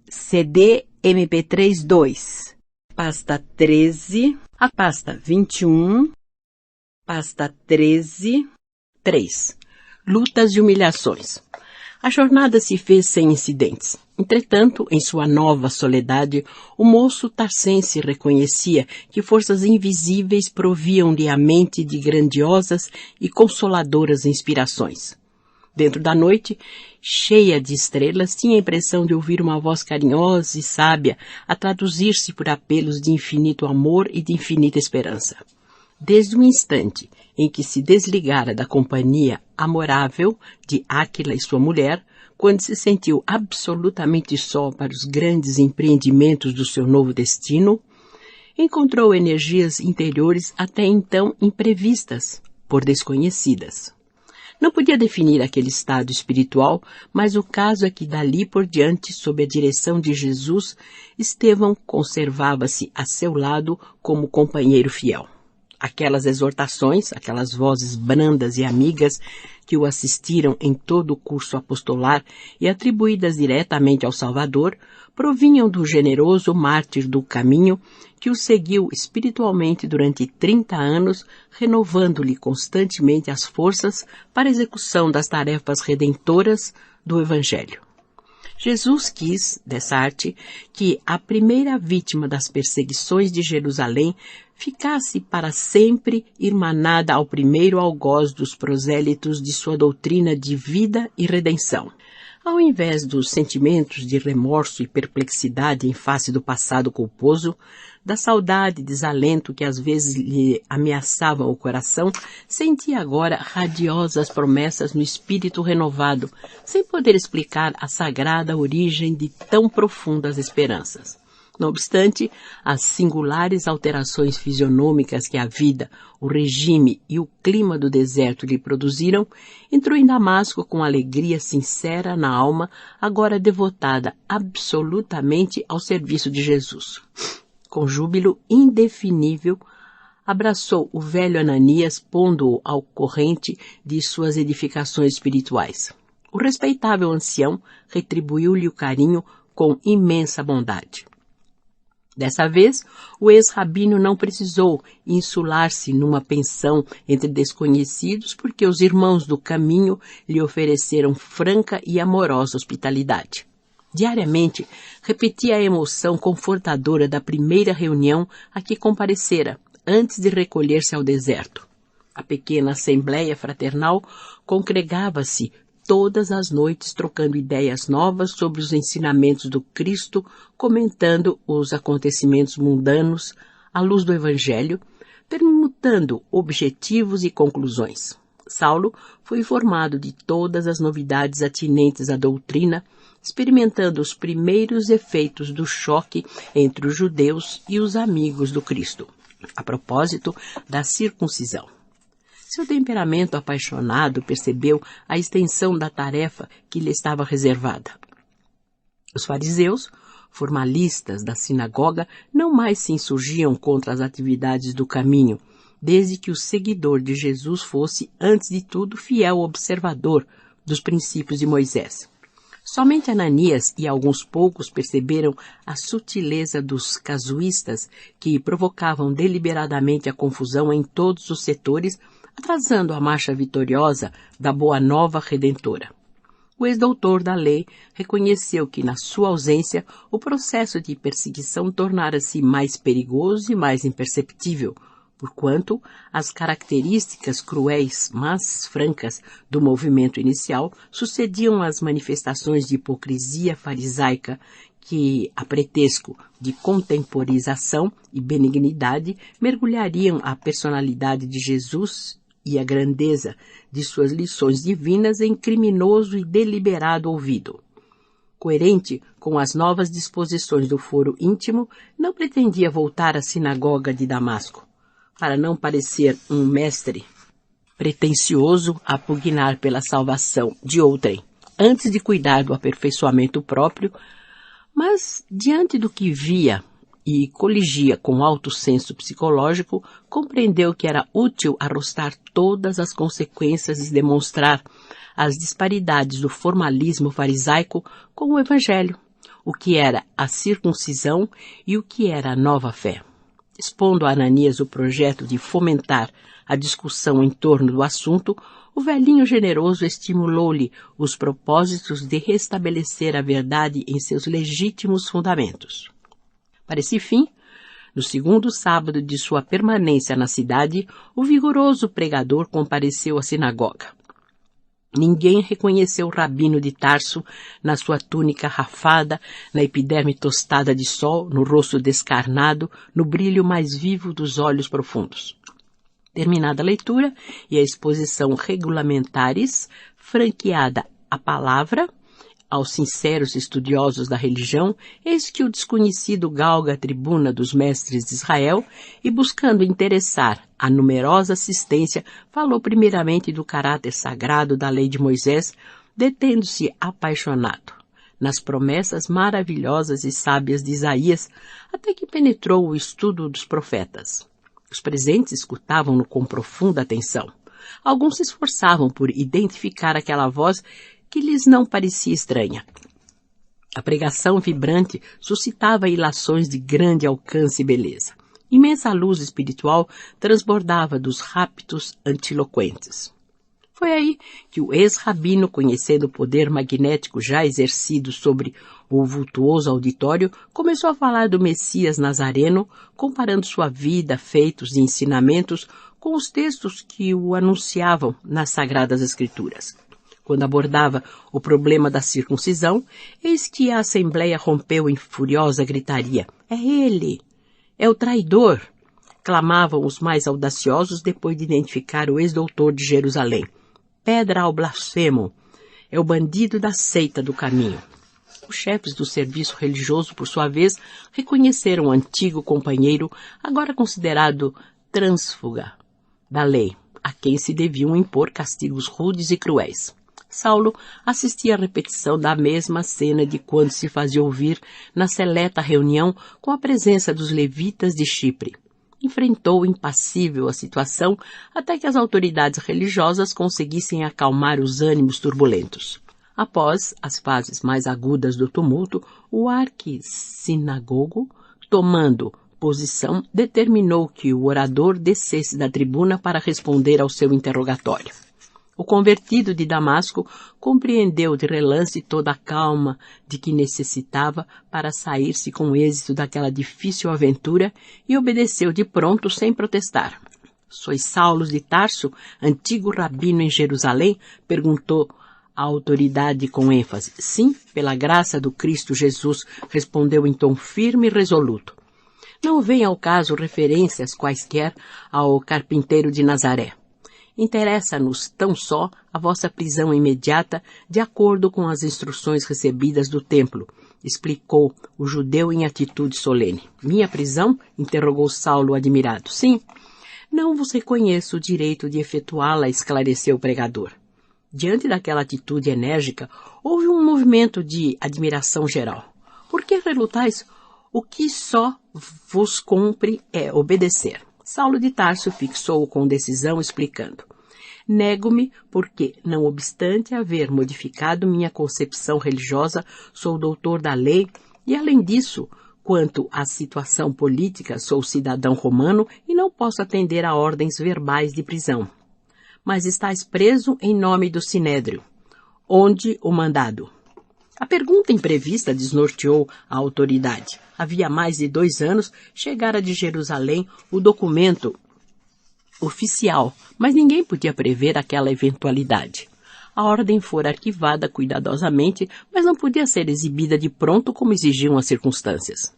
CD MP3 2, pasta 13, a pasta 21, pasta 13, 3. Lutas e humilhações. A jornada se fez sem incidentes. Entretanto, em sua nova soledade, o moço tarcense reconhecia que forças invisíveis proviam-lhe a mente de grandiosas e consoladoras inspirações. Dentro da noite, cheia de estrelas, tinha a impressão de ouvir uma voz carinhosa e sábia a traduzir-se por apelos de infinito amor e de infinita esperança. Desde o instante em que se desligara da companhia amorável de Áquila e sua mulher, quando se sentiu absolutamente só para os grandes empreendimentos do seu novo destino, encontrou energias interiores até então imprevistas, por desconhecidas. Não podia definir aquele estado espiritual, mas o caso é que dali por diante, sob a direção de Jesus, Estevão conservava-se a seu lado como companheiro fiel. Aquelas exortações, aquelas vozes brandas e amigas que o assistiram em todo o curso apostolar e atribuídas diretamente ao Salvador, provinham do generoso mártir do caminho que o seguiu espiritualmente durante 30 anos, renovando-lhe constantemente as forças para a execução das tarefas redentoras do Evangelho. Jesus quis, dessa arte, que a primeira vítima das perseguições de Jerusalém ficasse para sempre irmanada ao primeiro algoz dos prosélitos de sua doutrina de vida e redenção. Ao invés dos sentimentos de remorso e perplexidade em face do passado culposo, da saudade e desalento que às vezes lhe ameaçavam o coração, sentia agora radiosas promessas no espírito renovado, sem poder explicar a sagrada origem de tão profundas esperanças. Não obstante, as singulares alterações fisionômicas que a vida, o regime e o clima do deserto lhe produziram, entrou em Damasco com alegria sincera na alma, agora devotada absolutamente ao serviço de Jesus. Com júbilo indefinível, abraçou o velho Ananias, pondo-o ao corrente de suas edificações espirituais. O respeitável ancião retribuiu-lhe o carinho com imensa bondade. Dessa vez, o ex-rabino não precisou insular-se numa pensão entre desconhecidos, porque os irmãos do caminho lhe ofereceram franca e amorosa hospitalidade. Diariamente, repetia a emoção confortadora da primeira reunião a que comparecera, antes de recolher-se ao deserto. A pequena assembleia fraternal congregava-se todas as noites trocando ideias novas sobre os ensinamentos do Cristo, comentando os acontecimentos mundanos à luz do Evangelho, permutando objetivos e conclusões. Saulo foi informado de todas as novidades atinentes à doutrina, experimentando os primeiros efeitos do choque entre os judeus e os amigos do Cristo, a propósito da circuncisão. Seu temperamento apaixonado percebeu a extensão da tarefa que lhe estava reservada. Os fariseus, formalistas da sinagoga, não mais se insurgiam contra as atividades do caminho, desde que o seguidor de Jesus fosse, antes de tudo, fiel observador dos princípios de Moisés. Somente Ananias e alguns poucos perceberam a sutileza dos casuístas que provocavam deliberadamente a confusão em todos os setores, atrasando a marcha vitoriosa da Boa Nova Redentora. O ex-doutor da lei reconheceu que, na sua ausência, o processo de perseguição tornara-se mais perigoso e mais imperceptível, porquanto as características cruéis, mas francas, do movimento inicial sucediam às manifestações de hipocrisia farisaica que, a pretexto de contemporização e benignidade, mergulhariam a personalidade de Jesus e a grandeza de suas lições divinas em criminoso e deliberado ouvido. Coerente com as novas disposições do foro íntimo, não pretendia voltar à sinagoga de Damasco, para não parecer um mestre pretensioso a pugnar pela salvação de outrem, antes de cuidar do aperfeiçoamento próprio, mas, diante do que via e coligia com alto senso psicológico, compreendeu que era útil arrostar todas as consequências e demonstrar as disparidades do formalismo farisaico com o Evangelho, o que era a circuncisão e o que era a nova fé. Expondo a Ananias o projeto de fomentar a discussão em torno do assunto, o velhinho generoso estimulou-lhe os propósitos de restabelecer a verdade em seus legítimos fundamentos. Para esse fim, no segundo sábado de sua permanência na cidade, o vigoroso pregador compareceu à sinagoga. Ninguém reconheceu o rabino de Tarso na sua túnica rafada, na epiderme tostada de sol, no rosto descarnado, no brilho mais vivo dos olhos profundos. Terminada a leitura e a exposição regulamentares, franqueada a palavra aos sinceros estudiosos da religião, eis que o desconhecido galga a tribuna dos mestres de Israel e, buscando interessar a numerosa assistência, falou primeiramente do caráter sagrado da lei de Moisés, detendo-se apaixonado nas promessas maravilhosas e sábias de Isaías, até que penetrou o estudo dos profetas. Os presentes escutavam-no com profunda atenção. Alguns se esforçavam por identificar aquela voz que lhes não parecia estranha. A pregação vibrante suscitava ilações de grande alcance e beleza. Imensa luz espiritual transbordava dos raptos antiloquentes. Foi aí que o ex-rabino, conhecendo o poder magnético já exercido sobre o vultuoso auditório, começou a falar do Messias Nazareno, comparando sua vida, feitos e ensinamentos com os textos que o anunciavam nas Sagradas Escrituras. Quando abordava o problema da circuncisão, eis que a assembleia rompeu em furiosa gritaria. É ele! É o traidor! Clamavam os mais audaciosos depois de identificar o ex-doutor de Jerusalém. Pedra ao blasfemo! É o bandido da seita do caminho. Os chefes do serviço religioso, por sua vez, reconheceram o antigo companheiro, agora considerado trânsfuga da lei, a quem se deviam impor castigos rudes e cruéis. Saulo assistia à repetição da mesma cena de quando se fazia ouvir na seleta reunião com a presença dos levitas de Chipre. Enfrentou impassível a situação até que as autoridades religiosas conseguissem acalmar os ânimos turbulentos. Após as fases mais agudas do tumulto, o arquissinagogo, tomando posição, determinou que o orador descesse da tribuna para responder ao seu interrogatório. O convertido de Damasco compreendeu de relance toda a calma de que necessitava para sair-se com êxito daquela difícil aventura e obedeceu de pronto sem protestar. Sois Saulo de Tarso, antigo rabino em Jerusalém? Perguntou a autoridade com ênfase. Sim, pela graça do Cristo Jesus, respondeu em tom firme e resoluto. Não vem ao caso referências quaisquer ao carpinteiro de Nazaré. Interessa-nos tão só a vossa prisão imediata de acordo com as instruções recebidas do templo, explicou o judeu em atitude solene. Minha prisão? Interrogou Saulo admirado. Sim. Não vos reconheço o direito de efetuá-la, esclareceu o pregador. Diante daquela atitude enérgica, houve um movimento de admiração geral. Por que relutais? O que só vos cumpre é obedecer. Saulo de Tarso fixou-o com decisão, explicando. Nego-me porque, não obstante haver modificado minha concepção religiosa, sou doutor da lei e, além disso, quanto à situação política, sou cidadão romano e não posso atender a ordens verbais de prisão. Mas estás preso em nome do Sinédrio. Onde o mandado? A pergunta imprevista desnorteou a autoridade. Havia mais de 2 anos chegara de Jerusalém o documento oficial, mas ninguém podia prever aquela eventualidade. A ordem fora arquivada cuidadosamente, mas não podia ser exibida de pronto como exigiam as circunstâncias.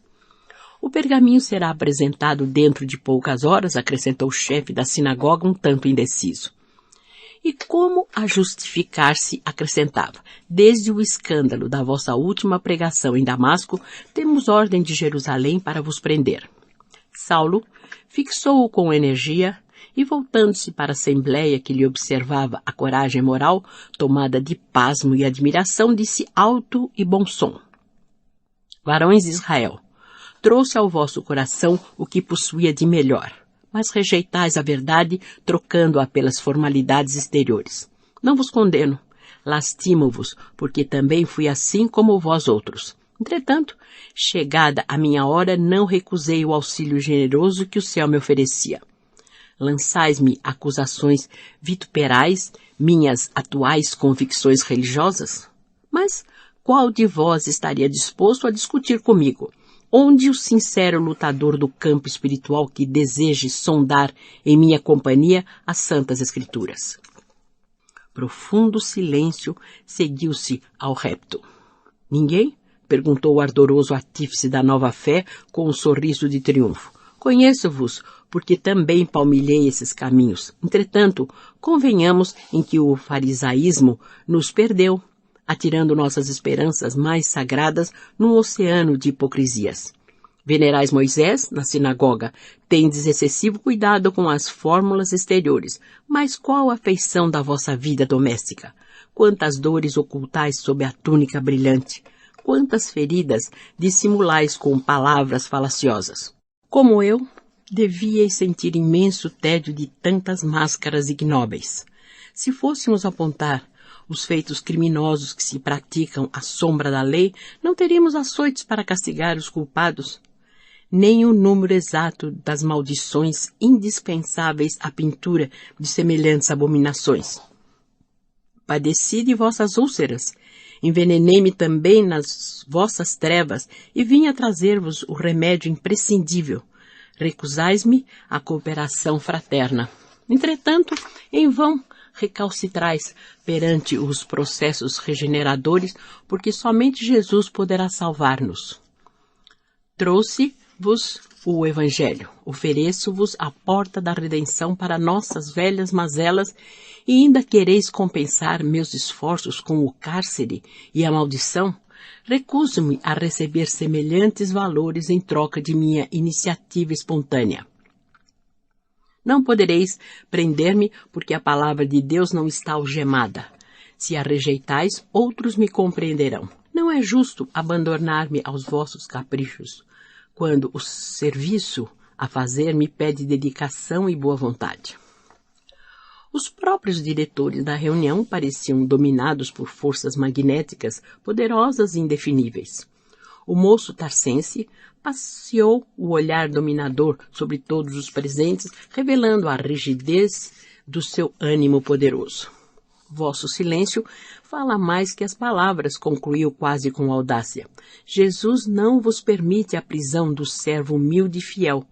O pergaminho será apresentado dentro de poucas horas, acrescentou o chefe da sinagoga um tanto indeciso. E como a justificar-se, acrescentava, desde o escândalo da vossa última pregação em Damasco, temos ordem de Jerusalém para vos prender. Saulo fixou-o com energia e, voltando-se para a assembleia que lhe observava a coragem moral, tomada de pasmo e admiração, disse alto e bom som. Varões de Israel, trouxe ao vosso coração o que possuía de melhor, mas rejeitais a verdade, trocando-a pelas formalidades exteriores. Não vos condeno, lastimo-vos, porque também fui assim como vós outros. Entretanto, chegada a minha hora, não recusei o auxílio generoso que o céu me oferecia. Lançais-me acusações vituperais, minhas atuais convicções religiosas? Mas qual de vós estaria disposto a discutir comigo? Onde o sincero lutador do campo espiritual que deseje sondar em minha companhia as Santas Escrituras? Profundo silêncio seguiu-se ao repto. Ninguém? Perguntou o ardoroso artífice da nova fé com um sorriso de triunfo. Conheço-vos, porque também palmilhei esses caminhos. Entretanto, convenhamos em que o farisaísmo nos perdeu, atirando nossas esperanças mais sagradas num oceano de hipocrisias. Venerais Moisés, na sinagoga, tendes excessivo cuidado com as fórmulas exteriores, mas qual a feição da vossa vida doméstica? Quantas dores ocultais sob a túnica brilhante? Quantas feridas dissimulais com palavras falaciosas? Como eu, devíeis sentir imenso tédio de tantas máscaras ignóbeis. Se fôssemos apontar os feitos criminosos que se praticam à sombra da lei, não teríamos açoites para castigar os culpados, nem o número exato das maldições indispensáveis à pintura de semelhantes abominações. Padeci de vossas úlceras, envenenei-me também nas vossas trevas e vim a trazer-vos o remédio imprescindível. Recusais-me a cooperação fraterna. Entretanto, em vão recalcitrais perante os processos regeneradores, porque somente Jesus poderá salvar-nos. Trouxe-vos o Evangelho, ofereço-vos a porta da redenção para nossas velhas mazelas e ainda quereis compensar meus esforços com o cárcere e a maldição? Recuso-me a receber semelhantes valores em troca de minha iniciativa espontânea. Não podereis prender-me porque a palavra de Deus não está algemada. Se a rejeitais, outros me compreenderão. Não é justo abandonar-me aos vossos caprichos, quando o serviço a fazer me pede dedicação e boa vontade. Os próprios diretores da reunião pareciam dominados por forças magnéticas poderosas e indefiníveis. O moço tarcense passeou o olhar dominador sobre todos os presentes, revelando a rigidez do seu ânimo poderoso. Vosso silêncio fala mais que as palavras, concluiu quase com audácia. Jesus não vos permite a prisão do servo humilde e fiel.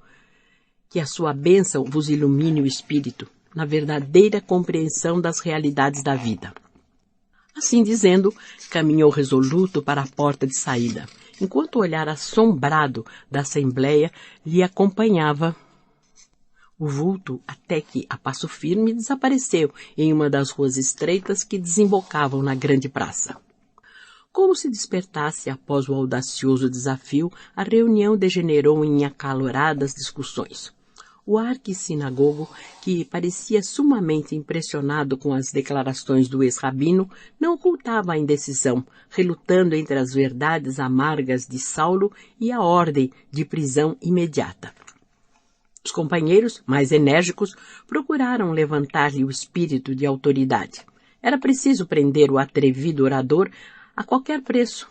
Que a sua bênção vos ilumine o espírito, na verdadeira compreensão das realidades da vida. Assim dizendo, caminhou resoluto para a porta de saída, enquanto o olhar assombrado da assembleia lhe acompanhava o vulto até que, a passo firme, desapareceu em uma das ruas estreitas que desembocavam na grande praça. Como se despertasse após o audacioso desafio, a reunião degenerou em acaloradas discussões. O arquissinagogo, que parecia sumamente impressionado com as declarações do ex-rabino, não ocultava a indecisão, relutando entre as verdades amargas de Saulo e a ordem de prisão imediata. Os companheiros, mais enérgicos, procuraram levantar-lhe o espírito de autoridade. Era preciso prender o atrevido orador a qualquer preço,